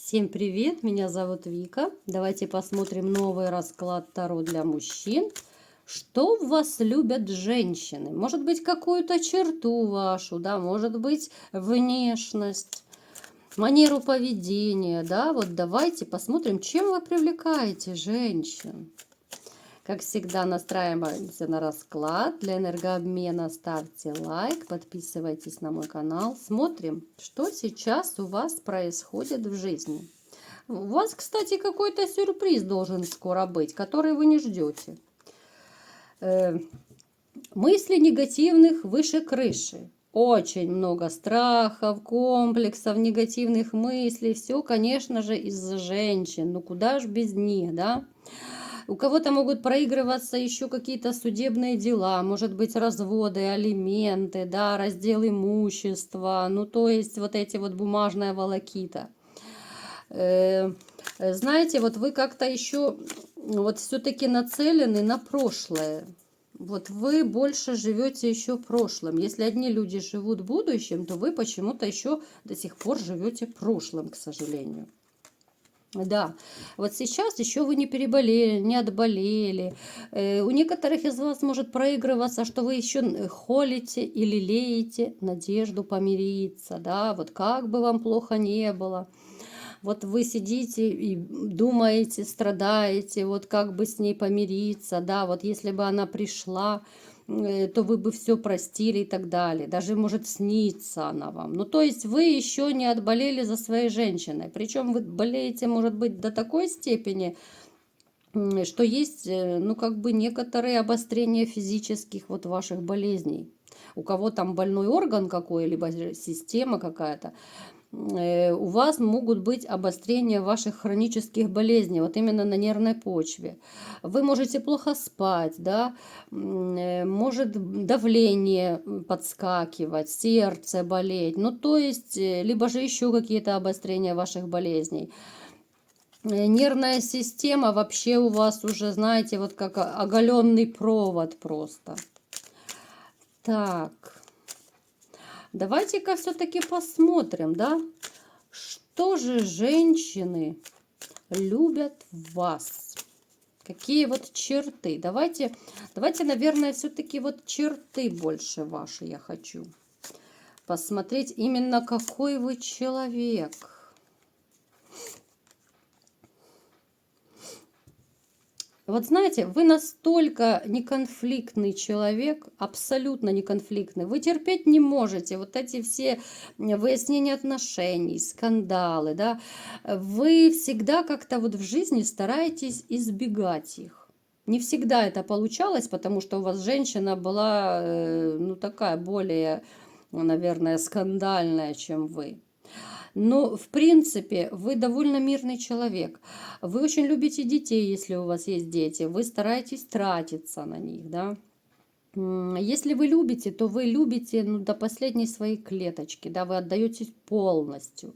Всем привет, меня зовут Вика. Давайте посмотрим новый расклад Таро для мужчин. Что в вас любят женщины? Может быть, какую-то черту вашу, да, может быть, внешность, манеру поведения, да. Вот давайте посмотрим, чем вы привлекаете женщин. Как всегда, настраиваемся на расклад. Для энергообмена ставьте лайк, подписывайтесь на мой канал. Смотрим, что сейчас у вас происходит в жизни. У вас, кстати, какой-то сюрприз должен скоро быть, который вы не ждете. Мысли негативных выше крыши. Очень много страхов, комплексов, негативных мыслей. Все, конечно же, из-за женщин. Ну куда ж без них, да? У кого-то могут проигрываться еще какие-то судебные дела, может быть, разводы, алименты, да, раздел имущества, ну, то есть вот эти вот бумажная волокита. Знаете, вот вы как-то еще вот все-таки нацелены на прошлое. Вот вы больше живете еще прошлым. Если одни люди живут будущим, то вы почему-то еще до сих пор живете прошлым, к сожалению. Да, вот сейчас еще вы не переболели, не отболели. У некоторых из вас может проигрываться, что вы еще холите или лелеете надежду помириться, да, вот как бы вам плохо не было. Вот вы сидите и думаете, страдаете, вот как бы с ней помириться, да, вот если бы она пришла, то вы бы все простили и так далее. Даже может сниться она вам. Ну, то есть вы еще не отболели за своей женщиной. Причем вы болеете, может быть, до такой степени, что есть, ну, как бы некоторые обострения физических вот ваших болезней. У кого там больной орган какой, либо система какая-то, у вас могут быть обострения ваших хронических болезней, вот именно на нервной почве. Вы можете плохо спать, да, может давление подскакивать, сердце болеть, ну то есть, либо же еще какие-то обострения ваших болезней. Нервная система вообще у вас уже, знаете, вот как оголенный провод просто. Так. Давайте-ка все-таки посмотрим, да, что же женщины любят в вас. Какие вот черты. Давайте, наверное, все-таки вот черты больше ваши я хочу посмотреть. Именно какой вы человек. Вот знаете, вы настолько неконфликтный человек, абсолютно неконфликтный. Вы терпеть не можете вот эти все выяснения отношений, скандалы, да. Вы всегда как-то вот в жизни стараетесь избегать их. Не всегда это получалось, потому что у вас женщина была, ну, такая более, наверное, скандальная, чем вы. Но, в принципе, вы довольно мирный человек. Вы очень любите детей, если у вас есть дети. Вы стараетесь тратиться на них, да. Если вы любите, то вы любите, ну, до последней своей клеточки, да, вы отдаетесь полностью.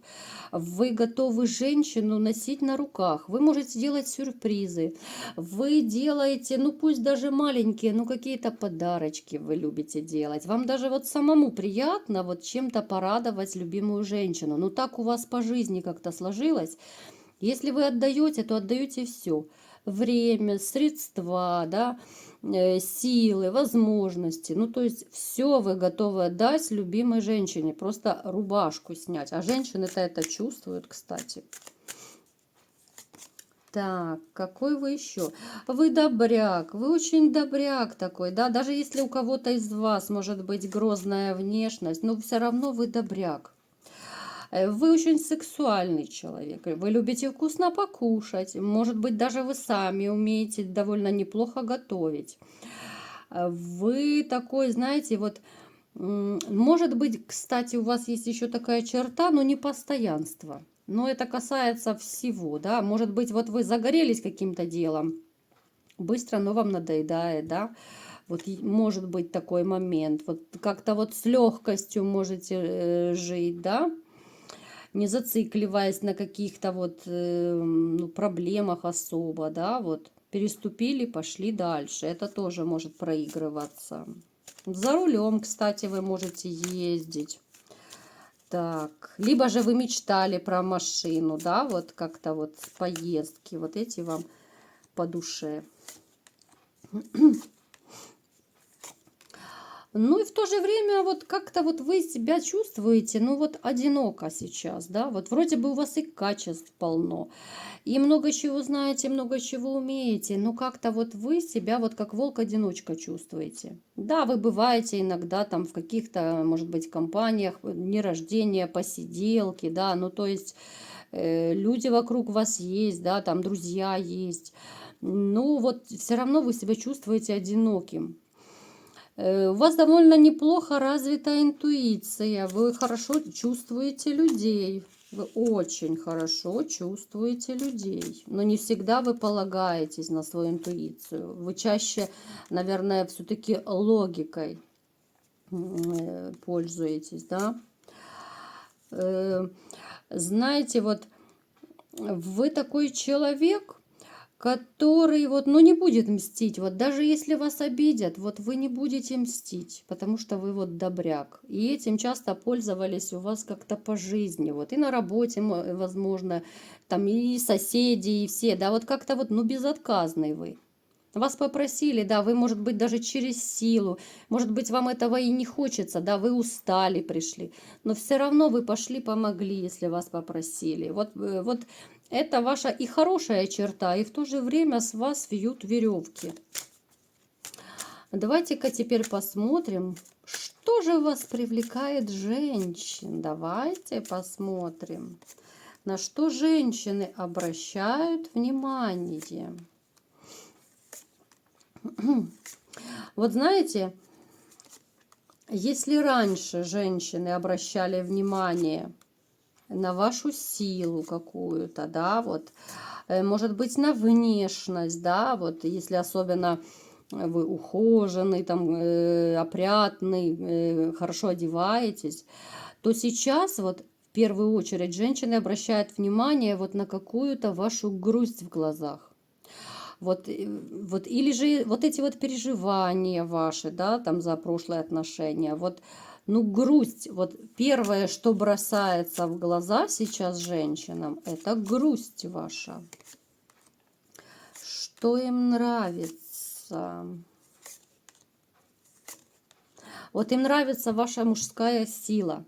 Вы готовы женщину носить на руках, вы можете делать сюрпризы, вы делаете, ну пусть даже маленькие, ну какие-то подарочки вы любите делать. Вам даже вот самому приятно вот чем-то порадовать любимую женщину. Ну так у вас по жизни как-то сложилось. Если вы отдаете, то отдаете все. Время, средства, да, силы, возможности. Ну, то есть все вы готовы отдать любимой женщине. Просто рубашку снять. А женщины-то это чувствуют, кстати. Так, какой вы еще? Вы добряк, вы очень добряк такой, да, даже если у кого-то из вас может быть грозная внешность, но все равно вы добряк. Вы очень сексуальный человек, вы любите вкусно покушать, может быть, даже вы сами умеете довольно неплохо готовить. Вы такой, знаете, вот, может быть, кстати, у вас есть еще такая черта, но не постоянство. Но это касается всего, да. Может быть, вот вы загорелись каким-то делом, быстро оно вам надоедает, да. Вот может быть такой момент. Вот как-то вот с легкостью можете жить, да, не зацикливаясь на каких-то вот ну, проблемах особо, да, вот переступили, пошли дальше. Это тоже может проигрываться. За рулем, кстати, вы можете ездить. Так, либо же вы мечтали про машину, да, вот как-то вот поездки, вот эти вам по душе. Ну и в то же время вот как-то вот вы себя чувствуете, ну вот одиноко сейчас, да, вот вроде бы у вас и качеств полно, и много чего знаете, много чего умеете, но как-то вот вы себя вот как волк-одиночка чувствуете. Да, вы бываете иногда там в каких-то, может быть, компаниях, дни рождения, посиделки, да, ну то есть люди вокруг вас есть, да, там друзья есть, ну вот все равно вы себя чувствуете одиноким. У вас довольно неплохо развита интуиция, вы хорошо чувствуете людей, вы очень хорошо чувствуете людей, но не всегда вы полагаетесь на свою интуицию. Вы чаще, наверное, все-таки логикой пользуетесь, да? Знаете, вот вы такой человек, который вот, ну, не будет мстить. Вот даже если вас обидят, вот вы не будете мстить, потому что вы вот добряк. И этим часто пользовались у вас как-то по жизни. Вот и на работе, возможно, там и соседи, и все, да, вот как-то вот, ну, безотказный вы. Вас попросили, да, вы, может быть, даже через силу, может быть, вам этого и не хочется, да, вы устали, пришли, но все равно вы пошли, помогли, если вас попросили. Вот это ваша и хорошая черта, и в то же время с вас вьют веревки. Давайте-ка теперь посмотрим, что же вас привлекает женщин. Давайте посмотрим, на что женщины обращают внимание. Вот знаете, если раньше женщины обращали внимание на вашу силу какую-то, да, вот, может быть, на внешность, да, вот, если особенно вы ухоженный, там, опрятный, хорошо одеваетесь, то сейчас вот в первую очередь женщины обращают внимание вот на какую-то вашу грусть в глазах. Вот, вот, или же вот эти вот переживания ваши, да, там за прошлые отношения, вот, ну, грусть, вот первое, что бросается в глаза сейчас женщинам, это грусть ваша. Что им нравится? Вот им нравится ваша мужская сила.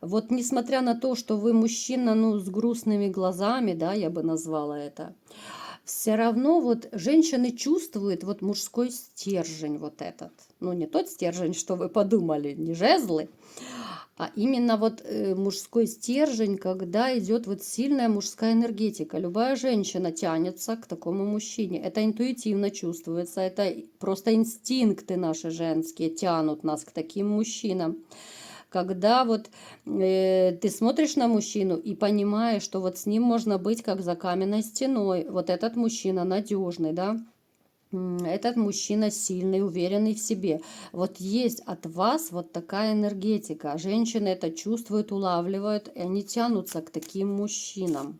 Вот несмотря на то, что вы мужчина, ну, с грустными глазами, да, я бы назвала это, все равно вот женщины чувствуют вот мужской стержень вот этот. Ну, не тот стержень, что вы подумали, не жезлы, а именно вот мужской стержень, когда идет вот сильная мужская энергетика. Любая женщина тянется к такому мужчине. Это интуитивно чувствуется, это просто инстинкты наши женские тянут нас к таким мужчинам. Когда вот ты смотришь на мужчину и понимаешь, что вот с ним можно быть как за каменной стеной. Вот этот мужчина надежный, да? Этот мужчина сильный, уверенный в себе. Вот есть от вас вот такая энергетика. Женщины это чувствуют, улавливают, и они тянутся к таким мужчинам.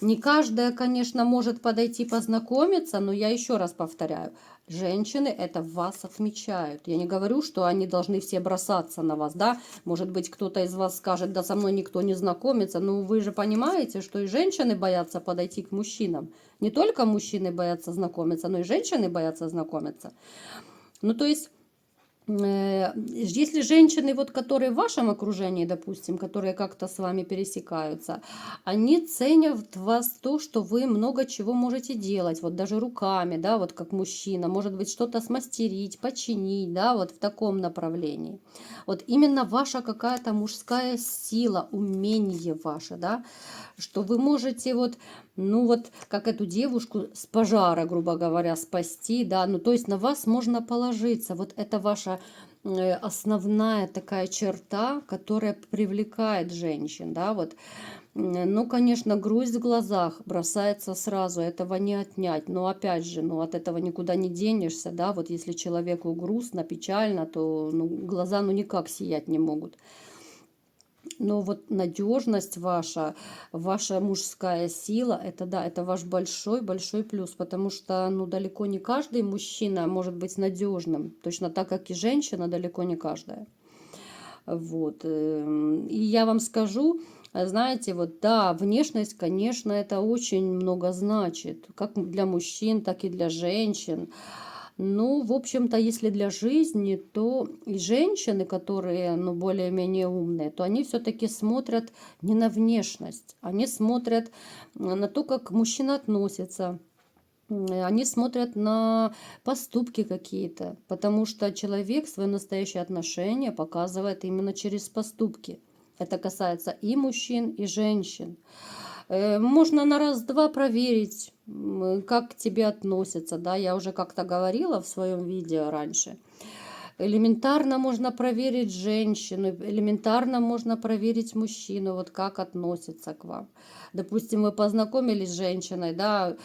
Не каждая, конечно, может подойти познакомиться, но я еще раз повторяю, женщины это в вас отмечают. Я не говорю, что они должны все бросаться на вас, да. Может быть, кто-то из вас скажет, да со мной никто не знакомится. Но вы же понимаете, что и женщины боятся подойти к мужчинам. Не только мужчины боятся знакомиться, но и женщины боятся знакомиться. Ну, то есть если женщины, вот, которые в вашем окружении, допустим, которые как-то с вами пересекаются, они ценят в вас то, что вы много чего можете делать, вот даже руками, да, вот как мужчина, может быть, что-то смастерить, починить, да, вот в таком направлении. Вот именно ваша какая-то мужская сила, умение ваше, да, что вы можете вот, ну вот, как эту девушку с пожара, грубо говоря, спасти, да, ну то есть на вас можно положиться, вот это ваша основная такая черта, которая привлекает женщин, да, вот. Ну, конечно, грусть в глазах бросается сразу, этого не отнять. Но опять же, ну, от этого никуда не денешься, да, вот если человеку грустно, печально, то ну, глаза ну никак сиять не могут. Но вот надежность ваша, ваша мужская сила, это да, это ваш большой-большой плюс, потому что, ну, далеко не каждый мужчина может быть надежным, точно так, как и женщина, далеко не каждая. Вот. И я вам скажу, знаете, вот да, внешность, конечно, это очень много значит, как для мужчин, так и для женщин. Ну, в общем-то, если для жизни, то и женщины, которые, ну, более-менее умные, то они все-таки смотрят не на внешность, они смотрят на то, как мужчина относится. Они смотрят на поступки какие-то, потому что человек свое настоящее отношение показывает именно через поступки. Это касается и мужчин, и женщин. Можно на раз-два проверить, как к тебе относятся. Да, я уже как-то говорила в своем видео раньше. Элементарно можно проверить женщину, элементарно можно проверить мужчину, вот как относится к вам. Допустим, вы познакомились с женщиной, да,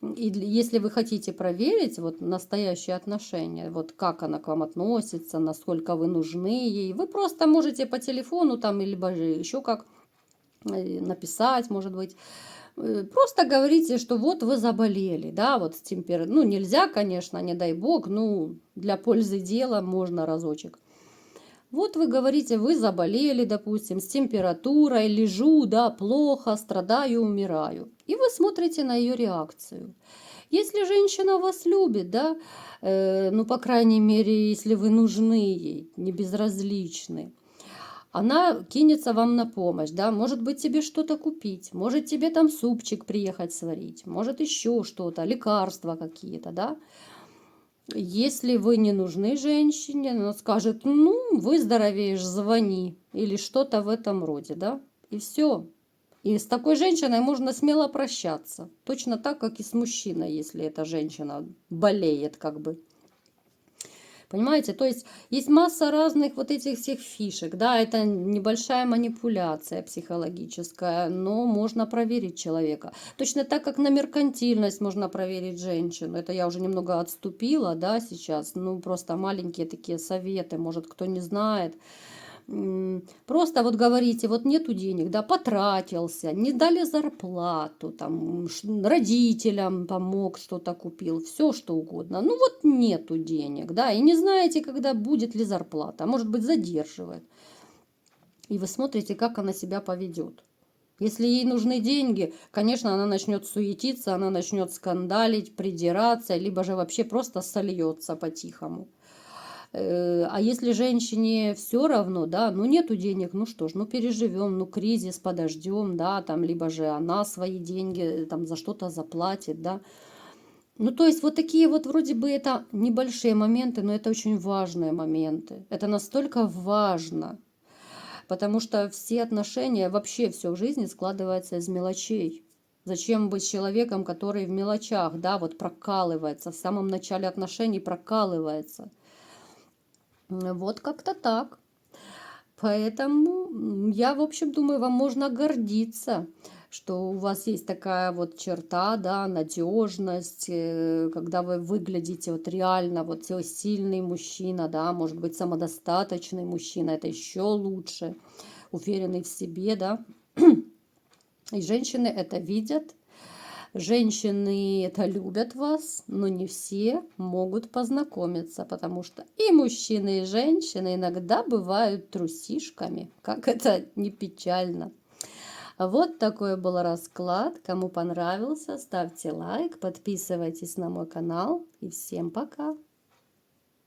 и если вы хотите проверить вот настоящие отношения, вот как она к вам относится, насколько вы нужны ей, вы просто можете по телефону там, либо же еще как написать, может быть, просто говорите, что вот вы заболели, да, вот с температурой. Ну, нельзя, конечно, не дай бог, ну, для пользы дела можно разочек. Вот вы говорите, вы заболели, допустим, с температурой, лежу, да, плохо, страдаю, умираю. И вы смотрите на ее реакцию. Если женщина вас любит, да, ну, по крайней мере, если вы нужны ей, не безразличны, она кинется вам на помощь, да, может быть тебе что-то купить, может тебе там супчик приехать сварить, может еще что-то, лекарства какие-то, да. Если вы не нужны женщине, она скажет, ну, выздоровеешь, звони, или что-то в этом роде, да, и все. И с такой женщиной можно смело прощаться, точно так, как и с мужчиной, если эта женщина болеет, как бы. Понимаете, то есть масса разных вот этих всех фишек, да, это небольшая манипуляция психологическая, но можно проверить человека. Точно так, как на меркантильность можно проверить женщину. Это я уже немного отступила, да, сейчас, ну, просто маленькие такие советы, может, кто не знает. Просто вот говорите, вот нету денег, да, потратился, не дали зарплату, там, родителям помог, что-то купил, все что угодно. Ну вот нету денег, да, и не знаете, когда будет ли зарплата, а может быть задерживает. И вы смотрите, как она себя поведет. Если ей нужны деньги, конечно, она начнет суетиться, она начнет скандалить, придираться, либо же вообще просто сольется по-тихому. А если женщине все равно, да, ну нету денег, ну что ж, ну переживем, ну кризис подождем, да, там, либо же она свои деньги там за что-то заплатит, да. Ну, то есть вот такие вот вроде бы это небольшие моменты, но это очень важные моменты. Это настолько важно, потому что все отношения, вообще все в жизни складывается из мелочей. Зачем быть человеком, который в мелочах, да, вот прокалывается, в самом начале отношений прокалывается. Вот как-то так. Поэтому я, в общем, думаю, вам можно гордиться, что у вас есть такая вот черта, да, надежность, когда вы выглядите вот реально вот сильный мужчина, да, может быть, самодостаточный мужчина, это еще лучше, уверенный в себе, да. И женщины это видят, женщины это любят вас, но не все могут познакомиться, потому что и мужчины, и женщины иногда бывают трусишками, как это не печально. Вот такой был расклад. Кому понравился, ставьте лайк, подписывайтесь на мой канал и всем пока!